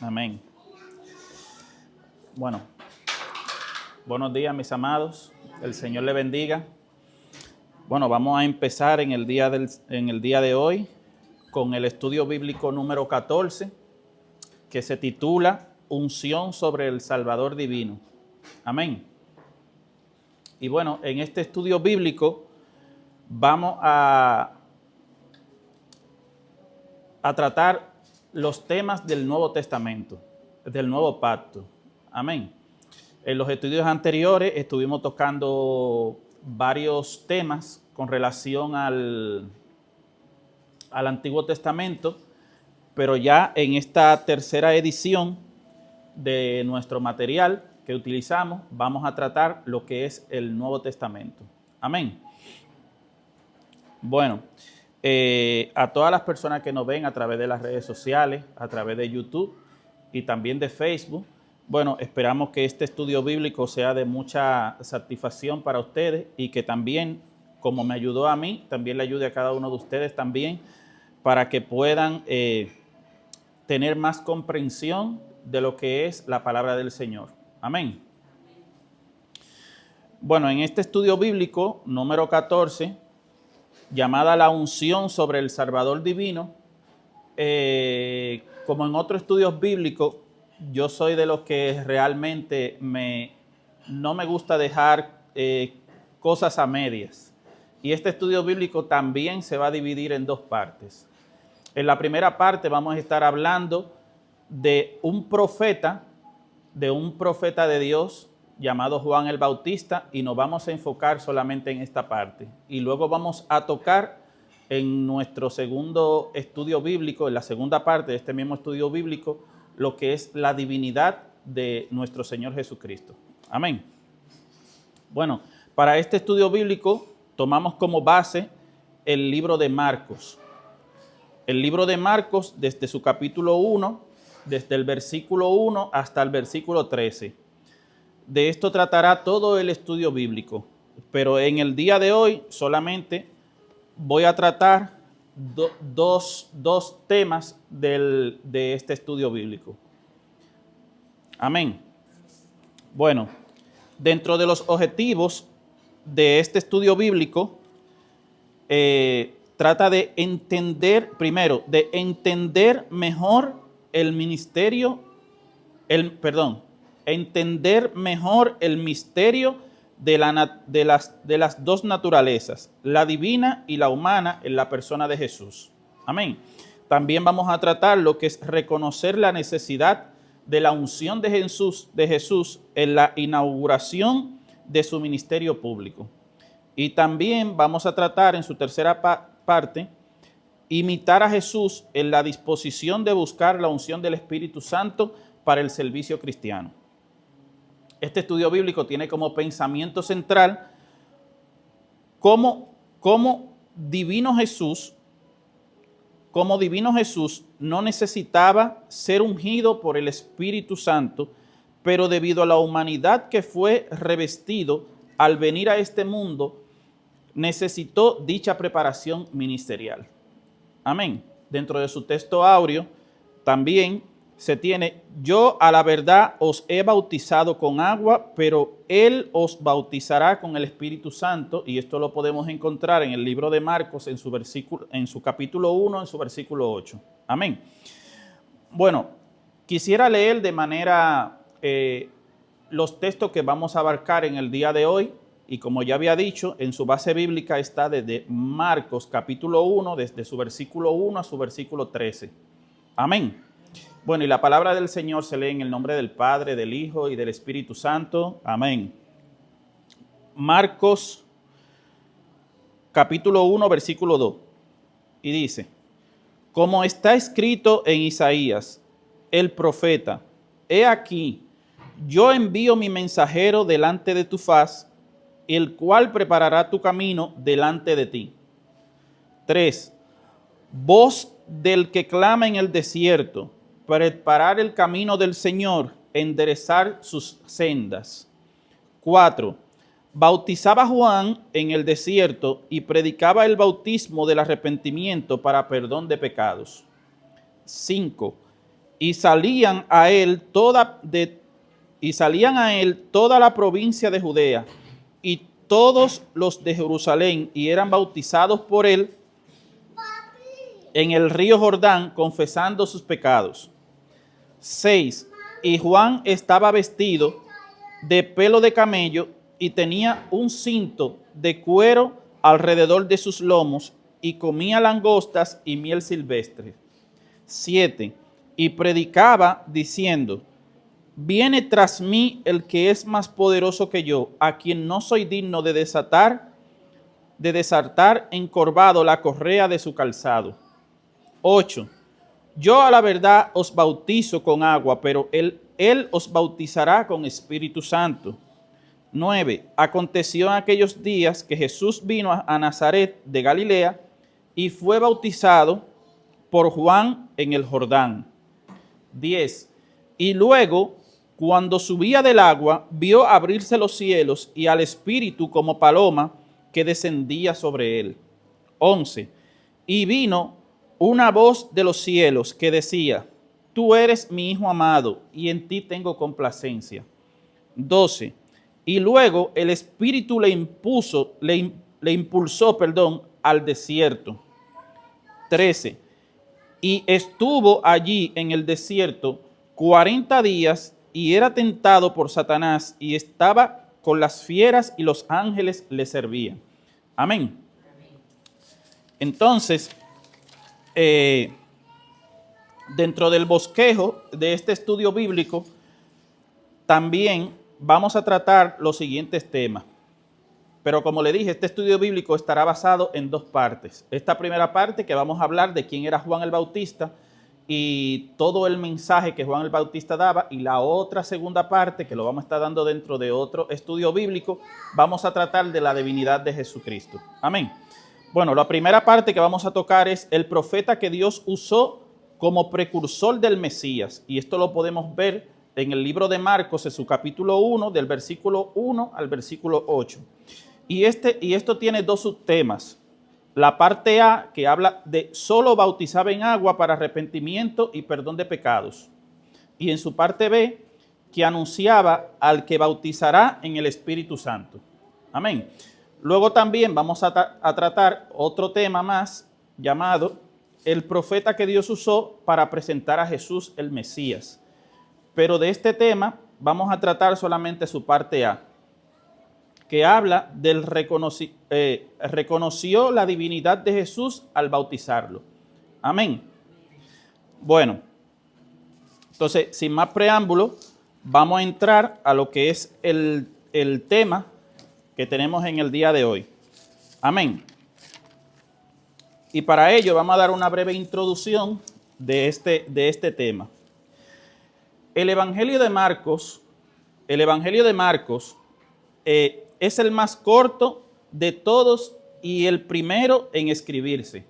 Amén. Bueno, buenos días, mis amados. El Señor le bendiga. Bueno, vamos a empezar en el día de hoy con el estudio bíblico número 14, que se titula Unción sobre el Salvador Divino. Amén. Y bueno, en este estudio bíblico vamos a tratar los temas del Nuevo Testamento, del Nuevo Pacto. Amén. En los estudios anteriores estuvimos tocando varios temas con relación al Antiguo Testamento, pero ya en esta tercera edición de nuestro material que utilizamos, vamos a tratar lo que es el Nuevo Testamento. Amén. Bueno, a todas las personas que nos ven a través de las redes sociales, a través de YouTube y también de Facebook, bueno, esperamos que este estudio bíblico sea de mucha satisfacción para ustedes y que también, como me ayudó a mí, también le ayude a cada uno de ustedes también para que puedan tener más comprensión de lo que es la palabra del Señor. Amén. Bueno, en este estudio bíblico número 14, llamada la unción sobre el Salvador Divino, como en otros estudios bíblicos, yo soy de los que realmente no me gusta dejar cosas a medias. Y este estudio bíblico también se va a dividir en dos partes. En la primera parte vamos a estar hablando de un profeta de Dios llamado Juan el Bautista, y nos vamos a enfocar solamente en esta parte. Y luego vamos a tocar en nuestro segundo estudio bíblico, en la segunda parte de este mismo estudio bíblico, lo que es la divinidad de nuestro Señor Jesucristo. Amén. Bueno, para este estudio bíblico tomamos como base el libro de Marcos. El libro de Marcos, desde su capítulo 1, desde el versículo 1 hasta el versículo 13. De esto tratará todo el estudio bíblico, pero en el día de hoy solamente voy a tratar dos temas de este estudio bíblico. Amén. Bueno, dentro de los objetivos de este estudio bíblico, trata de entender, primero, de entender mejor el ministerio, entender mejor el misterio de las dos naturalezas, la divina y la humana, en la persona de Jesús. Amén. También vamos a tratar lo que es reconocer la necesidad de la unción de Jesús en la inauguración de su ministerio público. Y también vamos a tratar en su tercera parte, imitar a Jesús en la disposición de buscar la unción del Espíritu Santo para el servicio cristiano. Este estudio bíblico tiene como pensamiento central cómo divino Jesús no necesitaba ser ungido por el Espíritu Santo, pero debido a la humanidad que fue revestido al venir a este mundo, necesitó dicha preparación ministerial. Amén. Dentro de su texto áureo también se tiene: yo a la verdad os he bautizado con agua, pero Él os bautizará con el Espíritu Santo. Y esto lo podemos encontrar en el libro de Marcos, en su capítulo 1, en su versículo 8. Amén. Bueno, quisiera leer de manera los textos que vamos a abarcar en el día de hoy. Y como ya había dicho, en su base bíblica está desde Marcos capítulo 1, desde su versículo 1 a su versículo 13. Amén. Bueno, y la palabra del Señor se lee en el nombre del Padre, del Hijo y del Espíritu Santo. Amén. Marcos capítulo 1, versículo 2. Y dice: como está escrito en Isaías, el profeta: he aquí, yo envío mi mensajero delante de tu faz, el cual preparará tu camino delante de ti. 3. Voz del que clama en el desierto: preparar el camino del Señor, enderezar sus sendas. 4. Bautizaba Juan en el desierto y predicaba el bautismo del arrepentimiento para perdón de pecados. 5. y salían a él toda la provincia de Judea y todos los de Jerusalén, y eran bautizados por él en el río Jordán, confesando sus pecados. 6. Y Juan estaba vestido de pelo de camello y tenía un cinto de cuero alrededor de sus lomos, y comía langostas y miel silvestre. 7. Y predicaba diciendo: viene tras mí el que es más poderoso que yo, a quien no soy digno de desatar encorvado la correa de su calzado. 8. Yo a la verdad os bautizo con agua, pero él os bautizará con Espíritu Santo. 9. Aconteció en aquellos días que Jesús vino a Nazaret de Galilea y fue bautizado por Juan en el Jordán. 10. Y luego, cuando subía del agua, vio abrirse los cielos y al Espíritu como paloma que descendía sobre él. 11. Y vino una voz de los cielos que decía: tú eres mi Hijo amado, y en ti tengo complacencia. 12. Y luego el Espíritu le impulsó al desierto. 13. Y estuvo allí en el desierto 40 días y era tentado por Satanás, y estaba con las fieras y los ángeles le servían. Amén. Entonces, dentro del bosquejo de este estudio bíblico, también vamos a tratar los siguientes temas. Pero como le dije, este estudio bíblico estará basado en dos partes. Esta primera parte, que vamos a hablar de quién era Juan el Bautista y todo el mensaje que Juan el Bautista daba, y la otra segunda parte, que lo vamos a estar dando dentro de otro estudio bíblico, vamos a tratar de la divinidad de Jesucristo. Amén. Bueno, la primera parte que vamos a tocar es el profeta que Dios usó como precursor del Mesías, y esto lo podemos ver en el libro de Marcos, en su capítulo 1, del versículo 1 al versículo 8. Y esto tiene dos subtemas. La parte A, que habla de solo bautizaba en agua para arrepentimiento y perdón de pecados. Y en su parte B, que anunciaba al que bautizará en el Espíritu Santo. Amén. Luego también vamos a tratar otro tema más llamado el profeta que Dios usó para presentar a Jesús el Mesías. Pero de este tema vamos a tratar solamente su parte A, que habla del reconoció la divinidad de Jesús al bautizarlo. Amén. Bueno, entonces, sin más preámbulo, vamos a entrar a lo que es el tema que tenemos en el día de hoy. Amén. Y para ello vamos a dar una breve introducción de este tema. El Evangelio de Marcos es el más corto de todos y el primero en escribirse.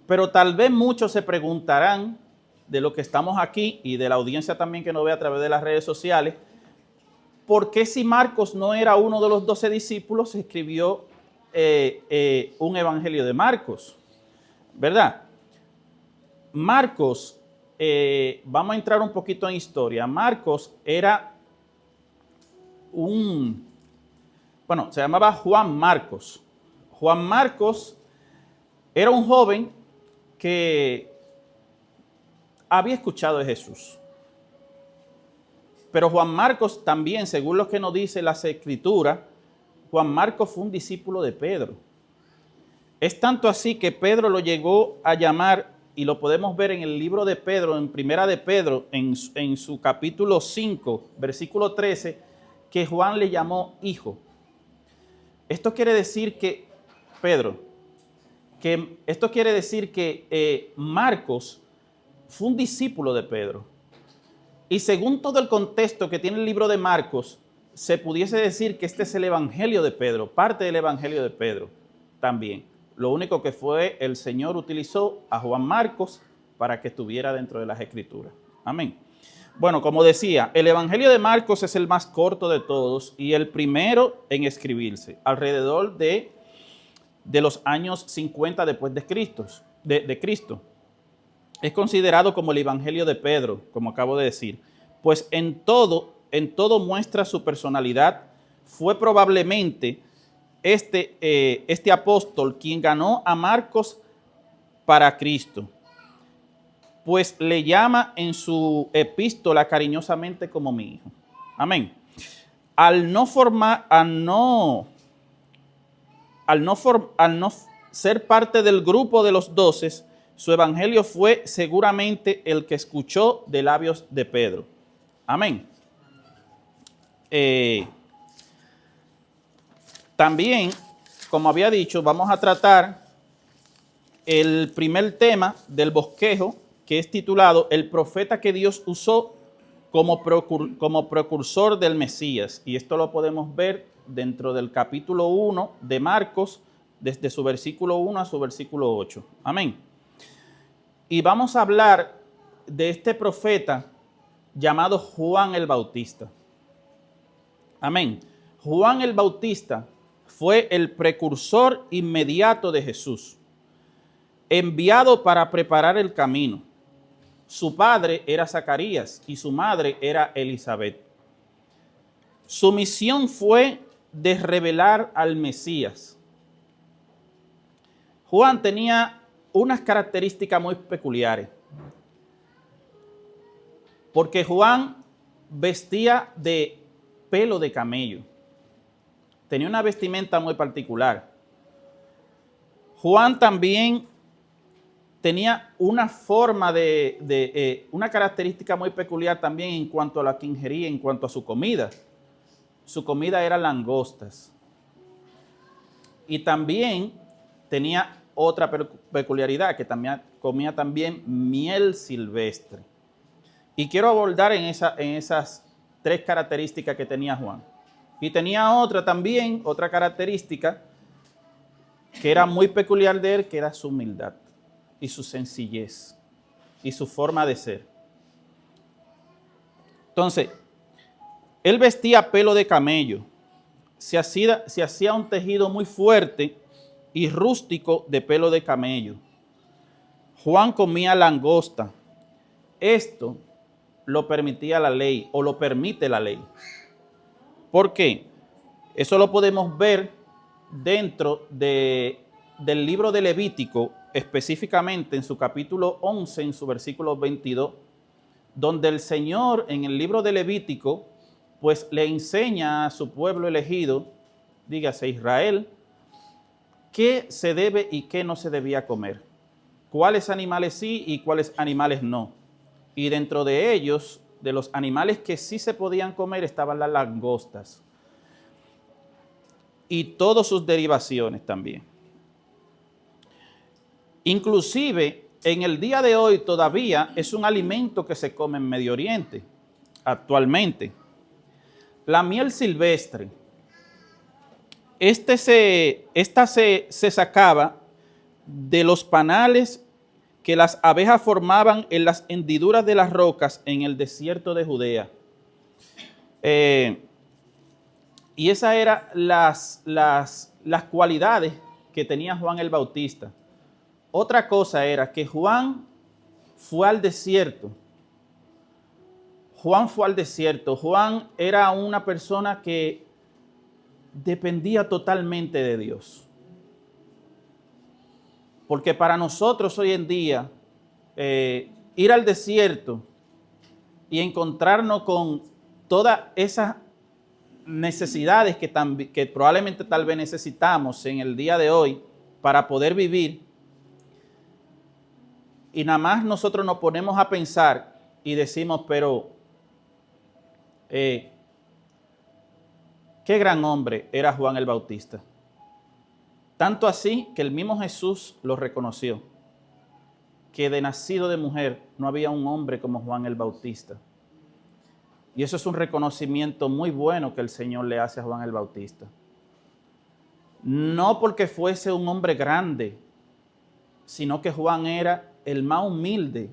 Pero tal vez muchos se preguntarán, de lo que estamos aquí y de la audiencia también que nos ve a través de las redes sociales, ¿por qué si Marcos no era uno de los 12 discípulos, se escribió un Evangelio de Marcos? ¿Verdad? Marcos, vamos a entrar un poquito en historia. Marcos era se llamaba Juan Marcos. Juan Marcos era un joven que había escuchado de Jesús. Pero Juan Marcos también, según lo que nos dice las Escrituras, Juan Marcos fue un discípulo de Pedro. Es tanto así que Pedro lo llegó a llamar, y lo podemos ver en el libro de Pedro, en Primera de Pedro, en su capítulo 5, versículo 13, que Juan le llamó hijo. Esto quiere decir que, Marcos fue un discípulo de Pedro. Y según todo el contexto que tiene el libro de Marcos, se pudiese decir que este es el Evangelio de Pedro, parte del Evangelio de Pedro también. Lo único que fue, el Señor utilizó a Juan Marcos para que estuviera dentro de las Escrituras. Amén. Bueno, como decía, el Evangelio de Marcos es el más corto de todos y el primero en escribirse, alrededor de los años 50 después de Cristo. Es considerado como el Evangelio de Pedro, como acabo de decir, pues en todo muestra su personalidad. Fue probablemente este apóstol quien ganó a Marcos para Cristo, pues le llama en su epístola cariñosamente como mi hijo. Amén. Al no ser parte del grupo de los 12, su evangelio fue seguramente el que escuchó de labios de Pedro. Amén. También, como había dicho, vamos a tratar el primer tema del bosquejo, que es titulado El profeta que Dios usó como precursor del Mesías. Y esto lo podemos ver dentro del capítulo 1 de Marcos, desde su versículo 1 a su versículo 8. Amén. Y vamos a hablar de este profeta llamado Juan el Bautista. Amén. Juan el Bautista fue el precursor inmediato de Jesús, enviado para preparar el camino. Su padre era Zacarías y su madre era Elizabeth. Su misión fue de revelar al Mesías. Juan tenía unas características muy peculiares, porque Juan vestía de pelo de camello. Tenía una vestimenta muy particular. Juan también tenía una forma una característica muy peculiar también en cuanto a la que ingería, en cuanto a su comida. Su comida era langostas. Y también tenía otra peculiaridad, que también comía también miel silvestre. Y quiero abordar en esas tres características que tenía Juan. Y tenía otra característica que era muy peculiar de él, que era su humildad y su sencillez y su forma de ser. Entonces, él vestía pelo de camello, se hacía un tejido muy fuerte y rústico de pelo de camello. Juan comía langosta. Esto lo permitía la ley, o lo permite la ley. ¿Por qué? Eso lo podemos ver dentro del libro de Levítico, específicamente en su capítulo 11, en su versículo 22, donde el Señor en el libro de Levítico, pues le enseña a su pueblo elegido, dígase Israel, qué se debe y qué no se debía comer, cuáles animales sí y cuáles animales no. Y dentro de ellos, de los animales que sí se podían comer, estaban las langostas y todas sus derivaciones también. Inclusive, en el día de hoy todavía es un alimento que se come en Medio Oriente, actualmente. La miel silvestre, esta se sacaba de los panales que las abejas formaban en las hendiduras de las rocas en el desierto de Judea. Y esas eran las cualidades que tenía Juan el Bautista. Otra cosa era que Juan fue al desierto. Juan era una persona que dependía totalmente de Dios. Porque para nosotros hoy en día, ir al desierto y encontrarnos con todas esas necesidades que probablemente tal vez necesitamos en el día de hoy para poder vivir, y nada más nosotros nos ponemos a pensar y decimos, pero qué gran hombre era Juan el Bautista. Tanto así que el mismo Jesús lo reconoció, que de nacido de mujer no había un hombre como Juan el Bautista. Y eso es un reconocimiento muy bueno que el Señor le hace a Juan el Bautista. No porque fuese un hombre grande, sino que Juan era el más humilde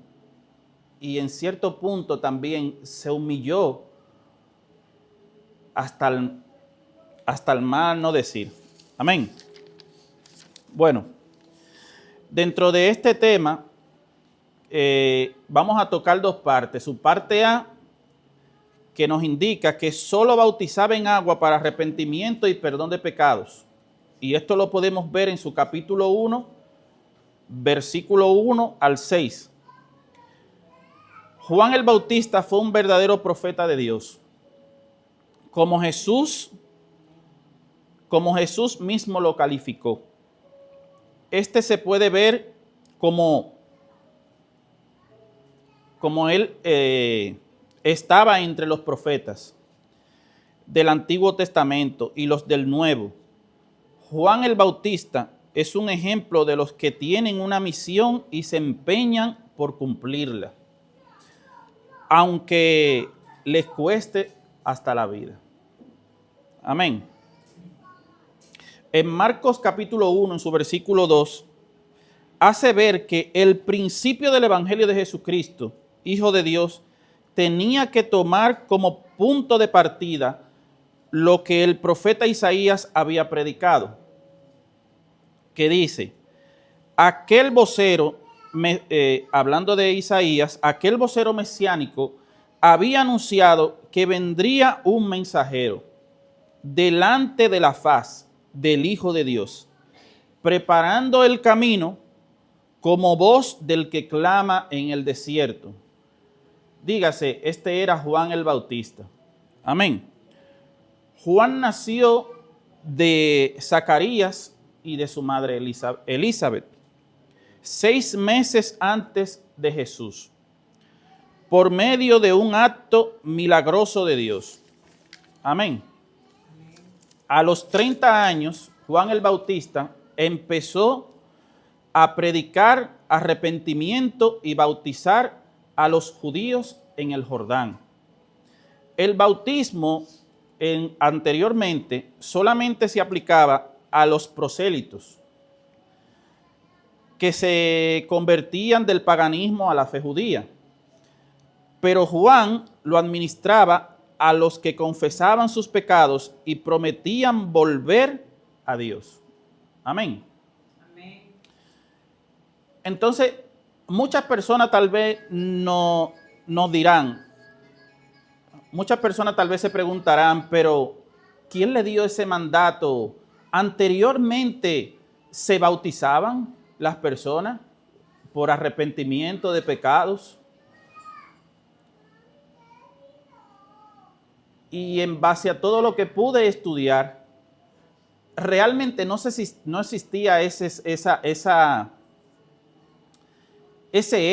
y en cierto punto también se humilló hasta el mal no decir. Amén. Bueno, dentro de este tema vamos a tocar dos partes. Su parte A, que nos indica que solo bautizaba en agua para arrepentimiento y perdón de pecados. Y esto lo podemos ver en su capítulo 1, versículo 1 al 6. Juan el Bautista fue un verdadero profeta de Dios. Como Jesús mismo lo calificó. Este se puede ver como él estaba entre los profetas del Antiguo Testamento y los del Nuevo. Juan el Bautista es un ejemplo de los que tienen una misión y se empeñan por cumplirla, aunque les cueste hasta la vida. Amén. En Marcos capítulo 1, en su versículo 2, hace ver que el principio del Evangelio de Jesucristo, Hijo de Dios, tenía que tomar como punto de partida lo que el profeta Isaías había predicado, que dice, aquel vocero, hablando de Isaías, aquel vocero mesiánico había anunciado que vendría un mensajero delante de la faz del Hijo de Dios, preparando el camino como voz del que clama en el desierto. Dígase, este era Juan el Bautista. Amén. Juan nació de Zacarías y de su madre Elizabeth, 6 meses antes de Jesús, por medio de un acto milagroso de Dios. Amén. A los 30 años, Juan el Bautista empezó a predicar arrepentimiento y bautizar a los judíos en el Jordán. El bautismo anteriormente solamente se aplicaba a los prosélitos que se convertían del paganismo a la fe judía. Pero Juan lo administraba a los que confesaban sus pecados y prometían volver a Dios. Amén. Amén. Entonces, muchas personas tal vez nos dirán, muchas personas tal vez se preguntarán, pero ¿quién le dio ese mandato? ¿Anteriormente se bautizaban las personas por arrepentimiento de pecados? Y en base a todo lo que pude estudiar, realmente no existía ese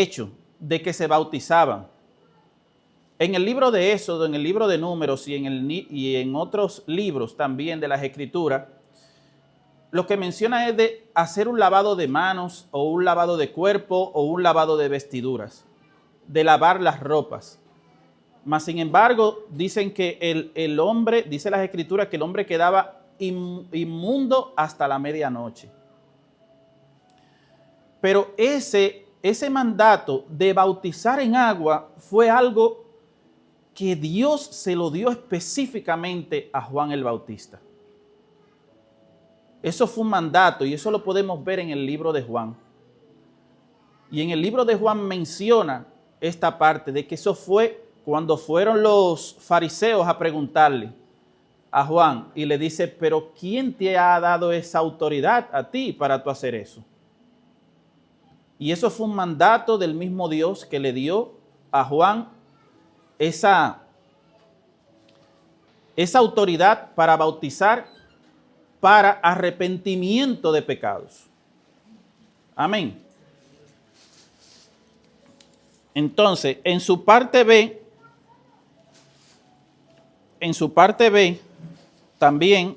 hecho de que se bautizaban. En el libro de Éxodo, en el libro de Números y en otros libros también de las Escrituras, lo que menciona es de hacer un lavado de manos o un lavado de cuerpo o un lavado de vestiduras, de lavar las ropas. Mas, sin embargo, dicen que el hombre, dice las Escrituras, que el hombre quedaba inmundo hasta la medianoche. Pero ese mandato de bautizar en agua fue algo que Dios se lo dio específicamente a Juan el Bautista. Eso fue un mandato y eso lo podemos ver en el libro de Juan. Y en el libro de Juan menciona esta parte de que eso fue cuando fueron los fariseos a preguntarle a Juan y le dice, pero ¿quién te ha dado esa autoridad a ti para tú hacer eso? Y eso fue un mandato del mismo Dios que le dio a Juan esa autoridad para bautizar para arrepentimiento de pecados. Amén. Entonces, en su parte B, también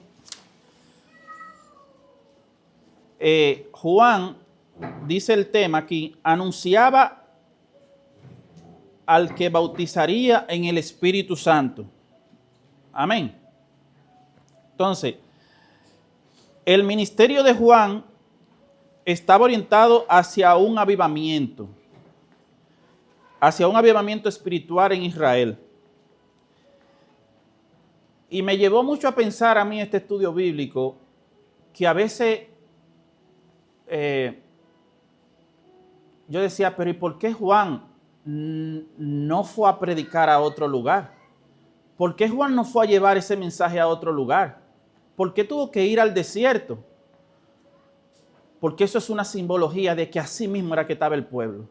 Juan, dice el tema aquí, anunciaba al que bautizaría en el Espíritu Santo. Amén. Entonces, el ministerio de Juan estaba orientado hacia un avivamiento espiritual en Israel. Y me llevó mucho a pensar a mí este estudio bíblico, que a veces yo decía, pero ¿y por qué Juan no fue a predicar a otro lugar? ¿Por qué Juan no fue a llevar ese mensaje a otro lugar? ¿Por qué tuvo que ir al desierto? Porque eso es una simbología de que así mismo era que estaba el pueblo.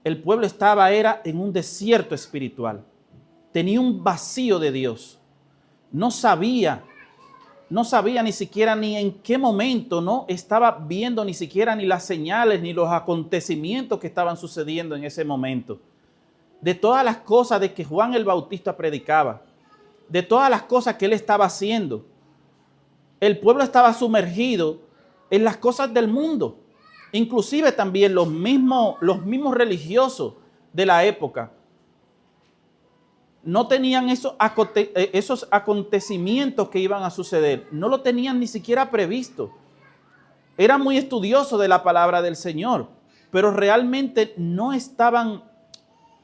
El pueblo era en un desierto espiritual. Tenía un vacío de Dios. No sabía ni siquiera ni en qué momento, no estaba viendo ni siquiera ni las señales ni los acontecimientos que estaban sucediendo en ese momento. De todas las cosas de que Juan el Bautista predicaba, de todas las cosas que él estaba haciendo, el pueblo estaba sumergido en las cosas del mundo. Inclusive también los mismos religiosos de la época no tenían esos acontecimientos que iban a suceder. No lo tenían ni siquiera previsto. Eran muy estudiosos de la palabra del Señor, pero realmente no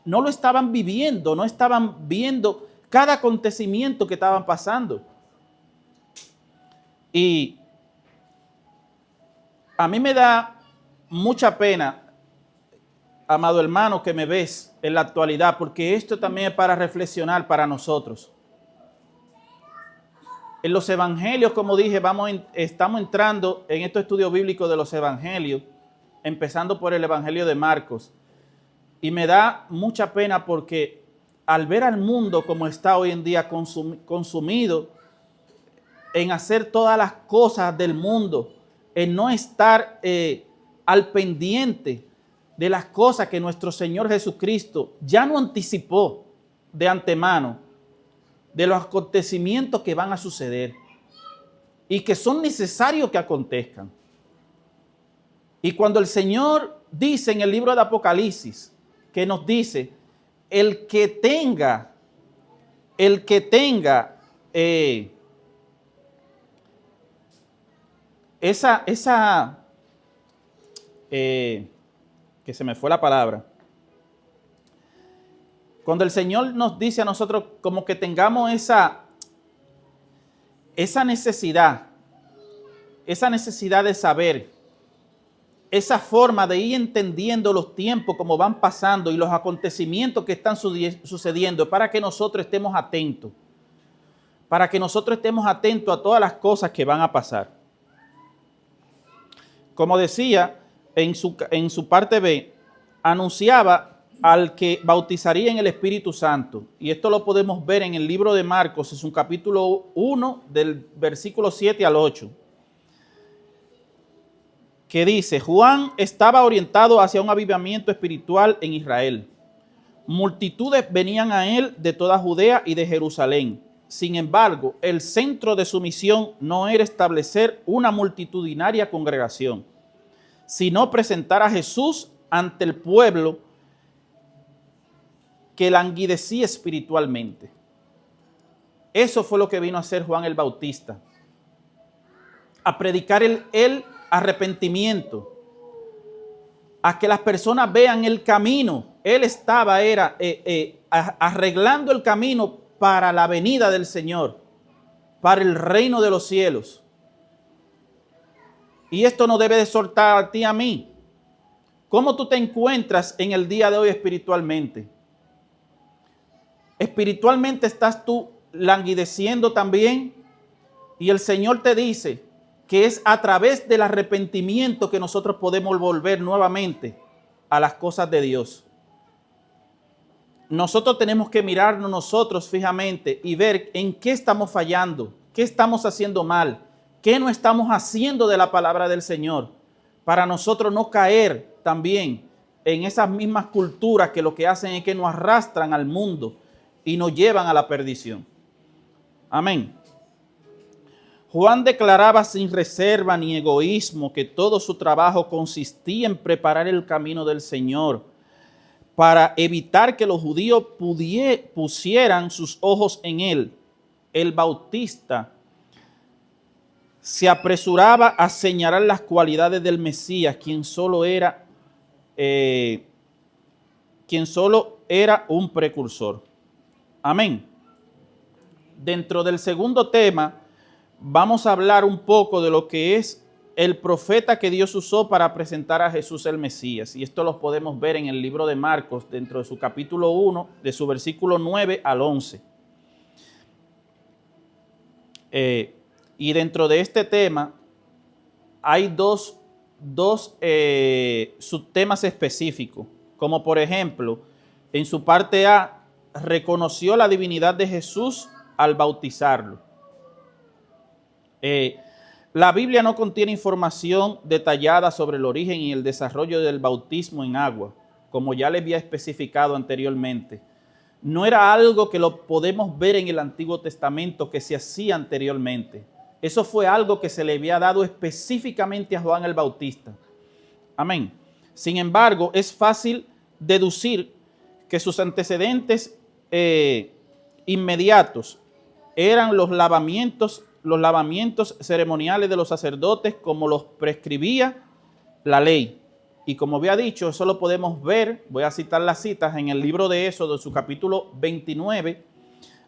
lo estaban viviendo, no estaban viendo cada acontecimiento que estaban pasando. Y a mí me da mucha pena, amado hermano, que me ves en la actualidad, porque esto también es para reflexionar para nosotros. En los evangelios, como dije, estamos entrando en estos estudios bíblicos de los evangelios, empezando por el evangelio de Marcos. Y me da mucha pena porque al ver al mundo como está hoy en día consumido en hacer todas las cosas del mundo, en no estar al pendiente de las cosas que nuestro Señor Jesucristo ya no anticipó de antemano, de los acontecimientos que van a suceder y que son necesarios que acontezcan. Y cuando el Señor dice en el libro de Apocalipsis, que nos dice, el que tenga que se me fue la palabra. Cuando el Señor nos dice a nosotros como que tengamos esa necesidad de saber, esa forma de ir entendiendo los tiempos como van pasando y los acontecimientos que están sucediendo para que nosotros estemos atentos, a todas las cosas que van a pasar. Como decía, en su parte B, anunciaba al que bautizaría en el Espíritu Santo. Y esto lo podemos ver en el libro de Marcos, en su capítulo 1, del versículo 7 al 8. Que dice, Juan estaba orientado hacia un avivamiento espiritual en Israel. Multitudes venían a él de toda Judea y de Jerusalén. Sin embargo, el centro de su misión no era establecer una multitudinaria congregación, sino presentar a Jesús ante el pueblo que languidecía espiritualmente. Eso fue lo que vino a hacer Juan el Bautista, a predicar el arrepentimiento, a que las personas vean el camino. Él estaba arreglando el camino para la venida del Señor, para el reino de los cielos. Y esto no debe de soltar a ti y a mí. ¿Cómo tú te encuentras en el día de hoy espiritualmente? Espiritualmente estás tú languideciendo también, y el Señor te dice que es a través del arrepentimiento que nosotros podemos volver nuevamente a las cosas de Dios. Nosotros tenemos que mirarnos nosotros fijamente y ver en qué estamos fallando, qué estamos haciendo mal, qué no estamos haciendo de la palabra del Señor, para nosotros no caer también en esas mismas culturas que lo que hacen es que nos arrastran al mundo y nos llevan a la perdición. Amén. Juan declaraba sin reserva ni egoísmo que todo su trabajo consistía en preparar el camino del Señor para evitar que los judíos pusieran sus ojos en él. El Bautista se apresuraba a señalar las cualidades del Mesías, quien solo era un precursor. Amén. Dentro del segundo tema, vamos a hablar un poco de lo que es el profeta que Dios usó para presentar a Jesús el Mesías. Y esto lo podemos ver en el libro de Marcos, dentro de su capítulo 1, de su versículo 9 al 11. Y dentro de este tema hay dos subtemas específicos, como por ejemplo, en su parte A, reconoció la divinidad de Jesús al bautizarlo. La Biblia no contiene información detallada sobre el origen y el desarrollo del bautismo en agua, como ya les había especificado anteriormente. No era algo que lo podemos ver en el Antiguo Testamento que se hacía anteriormente. Eso fue algo que se le había dado específicamente a Juan el Bautista. Amén. Sin embargo, es fácil deducir que sus antecedentes inmediatos eran los lavamientos ceremoniales de los sacerdotes como los prescribía la ley. Y como había dicho, eso lo podemos ver, voy a citar las citas en el libro de Éxodo, su capítulo 29,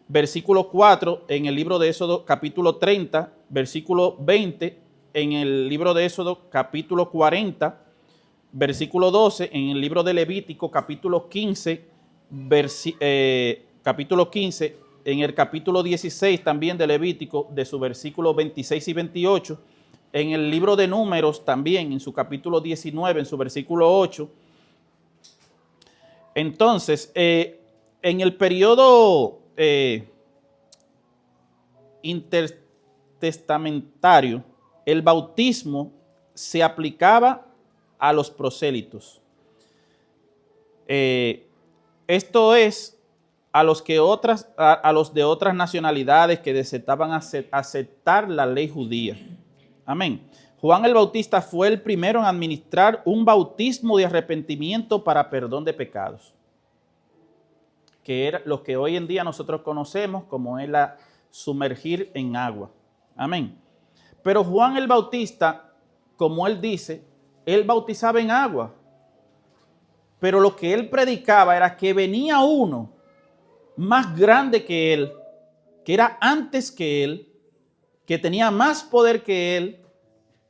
versículo 4, en el libro de Éxodo, capítulo 30, versículo 20, en el libro de Éxodo, capítulo 40, versículo 12, en el libro de Levítico, capítulo 15, en el capítulo 16 también de Levítico, de su versículo 26 y 28, en el libro de Números también, en su capítulo 19, en su versículo 8. Entonces, en el periodo intertestamentario, el bautismo se aplicaba a los prosélitos. Esto es, a los de otras nacionalidades que deseaban aceptar la ley judía. Amén. Juan el Bautista fue el primero en administrar un bautismo de arrepentimiento para perdón de pecados, que era lo que hoy en día nosotros conocemos como el sumergir en agua. Amén. Pero Juan el Bautista, como él dice, él bautizaba en agua. Pero lo que él predicaba era que venía uno más grande que él, que era antes que él, que tenía más poder que él,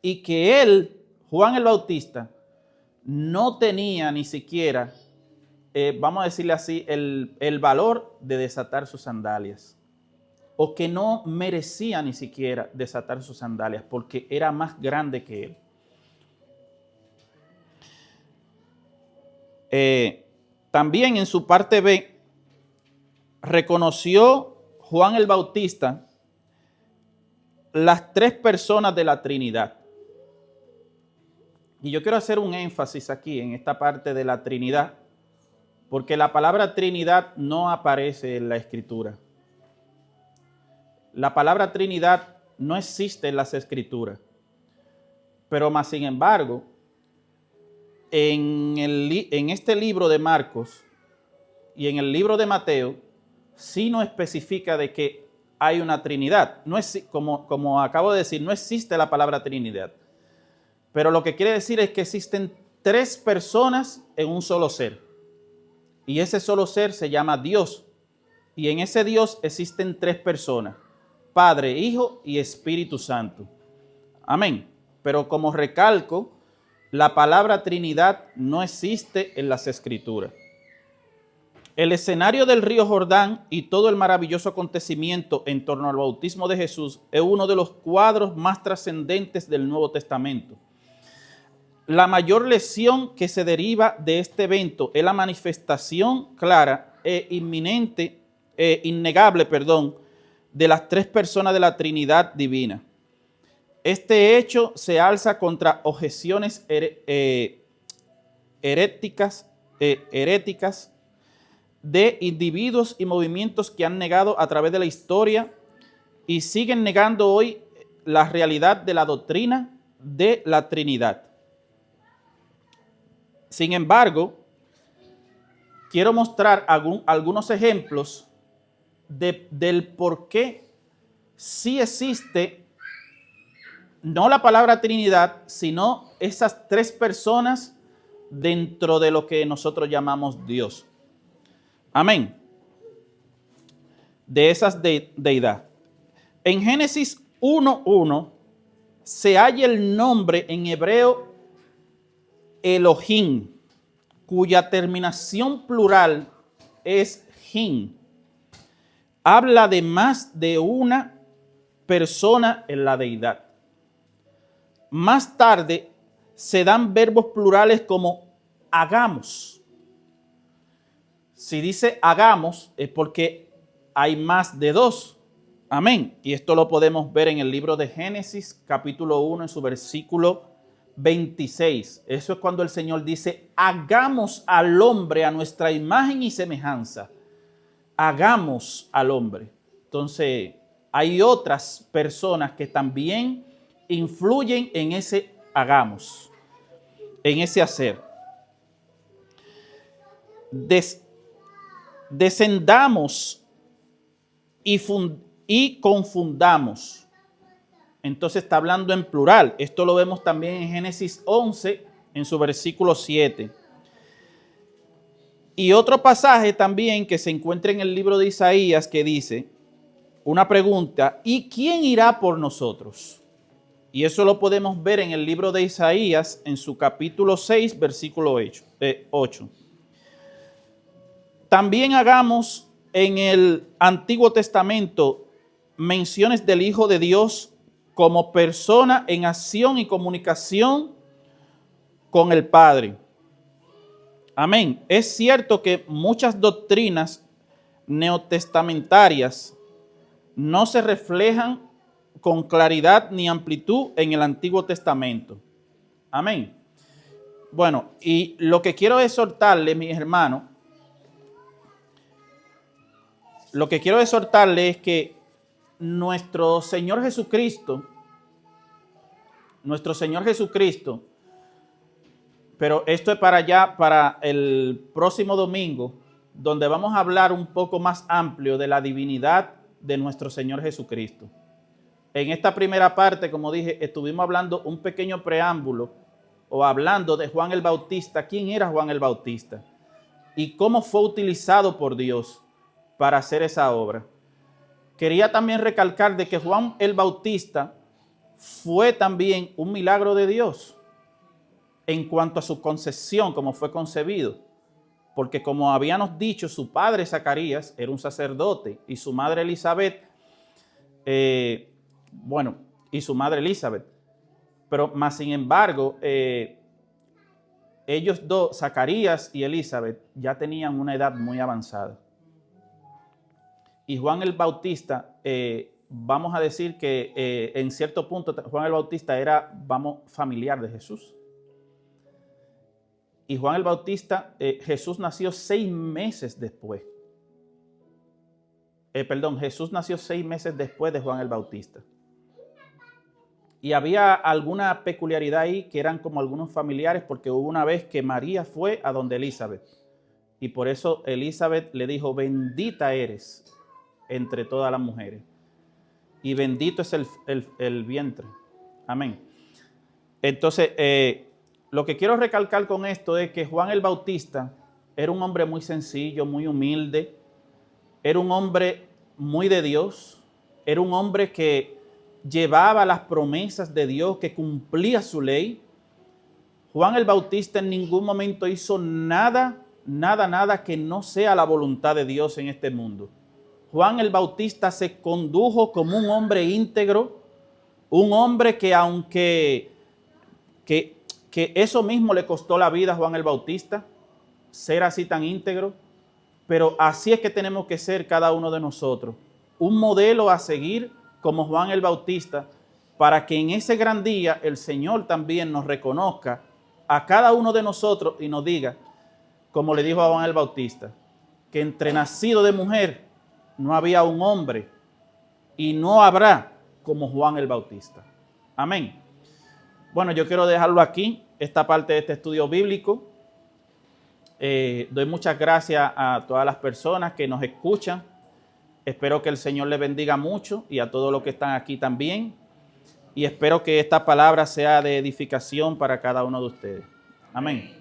y que él, Juan el Bautista, no tenía ni siquiera, vamos a decirle así, el valor de desatar sus sandalias, o que no merecía ni siquiera desatar sus sandalias, porque era más grande que él. También en su parte B, reconoció Juan el Bautista las tres personas de la Trinidad. Y yo quiero hacer un énfasis aquí en esta parte de la Trinidad, porque la palabra Trinidad no aparece en la Escritura. La palabra Trinidad no existe en las Escrituras. Pero más sin embargo, en este libro de Marcos y en el libro de Mateo, sí nos especifica de que hay una Trinidad. No es, como acabo de decir, no existe la palabra Trinidad. Pero lo que quiere decir es que existen tres personas en un solo ser. Y ese solo ser se llama Dios. Y en ese Dios existen tres personas: Padre, Hijo y Espíritu Santo. Amén. Pero como recalco, la palabra Trinidad no existe en las Escrituras. El escenario del río Jordán y todo el maravilloso acontecimiento en torno al bautismo de Jesús es uno de los cuadros más trascendentes del Nuevo Testamento. La mayor lección que se deriva de este evento es la manifestación clara e innegable, de las tres personas de la Trinidad divina. Este hecho se alza contra objeciones heréticas de individuos y movimientos que han negado a través de la historia y siguen negando hoy la realidad de la doctrina de la Trinidad. Sin embargo, quiero mostrar algunos ejemplos del por qué sí existe no la palabra Trinidad, sino esas tres personas dentro de lo que nosotros llamamos Dios. Amén. De esas deidad. En Génesis 1:1 se halla el nombre en hebreo Elohim, cuya terminación plural es hin. Habla de más de una persona en la deidad. Más tarde se dan verbos plurales como hagamos. Si dice hagamos es porque hay más de dos. Amén. Y esto lo podemos ver en el libro de Génesis, capítulo 1, en su versículo 26. Eso es cuando el Señor dice, hagamos al hombre a nuestra imagen y semejanza. Hagamos al hombre. Entonces, hay otras personas que también influyen en ese hagamos, en ese hacer. Descendamos y confundamos. Entonces está hablando en plural. Esto lo vemos también en Génesis 11, en su versículo 7. Y otro pasaje también que se encuentra en el libro de Isaías que dice, una pregunta, ¿y quién irá por nosotros? Y eso lo podemos ver en el libro de Isaías, en su capítulo 6, versículo 8. También hagamos en el Antiguo Testamento menciones del Hijo de Dios como persona en acción y comunicación con el Padre. Amén. Es cierto que muchas doctrinas neotestamentarias no se reflejan con claridad ni amplitud en el Antiguo Testamento. Amén. Bueno, y lo que quiero exhortarle, mis hermanos, es que nuestro Señor Jesucristo, pero esto es para el próximo domingo, donde vamos a hablar un poco más amplio de la divinidad de nuestro Señor Jesucristo. En esta primera parte, como dije, estuvimos hablando un pequeño preámbulo o hablando de Juan el Bautista. ¿Quién era Juan el Bautista? Y cómo fue utilizado por Dios para hacer esa obra. Quería también recalcar de que Juan el Bautista fue también un milagro de Dios en cuanto a su concepción, como fue concebido. Porque como habíamos dicho, su padre Zacarías era un sacerdote y su madre Elizabeth, pero más sin embargo, ellos dos, Zacarías y Elizabeth, ya tenían una edad muy avanzada. Y Juan el Bautista, vamos a decir que en cierto punto Juan el Bautista era, familiar de Jesús. Y Juan el Bautista, Jesús nació 6 meses después. Jesús nació 6 meses después de Juan el Bautista. Y había alguna peculiaridad ahí que eran como algunos familiares, porque hubo una vez que María fue a donde Elizabeth. Y por eso Elizabeth le dijo, bendita eres entre todas las mujeres. Y bendito es el vientre. Amén. Entonces, lo que quiero recalcar con esto es que Juan el Bautista era un hombre muy sencillo, muy humilde. Era un hombre muy de Dios. Era un hombre que llevaba las promesas de Dios, que cumplía su ley. Juan el Bautista en ningún momento hizo nada que no sea la voluntad de Dios en este mundo. Juan el Bautista se condujo como un hombre íntegro, un hombre que aunque que eso mismo le costó la vida a Juan el Bautista, ser así tan íntegro, pero así es que tenemos que ser cada uno de nosotros, un modelo a seguir como Juan el Bautista, para que en ese gran día el Señor también nos reconozca a cada uno de nosotros y nos diga, como le dijo a Juan el Bautista, que entre nacido de mujer no había un hombre y no habrá como Juan el Bautista. Amén. Bueno, yo quiero dejarlo aquí, esta parte de este estudio bíblico. Doy muchas gracias a todas las personas que nos escuchan. Espero que el Señor les bendiga mucho y a todos los que están aquí también. Y espero que esta palabra sea de edificación para cada uno de ustedes. Amén.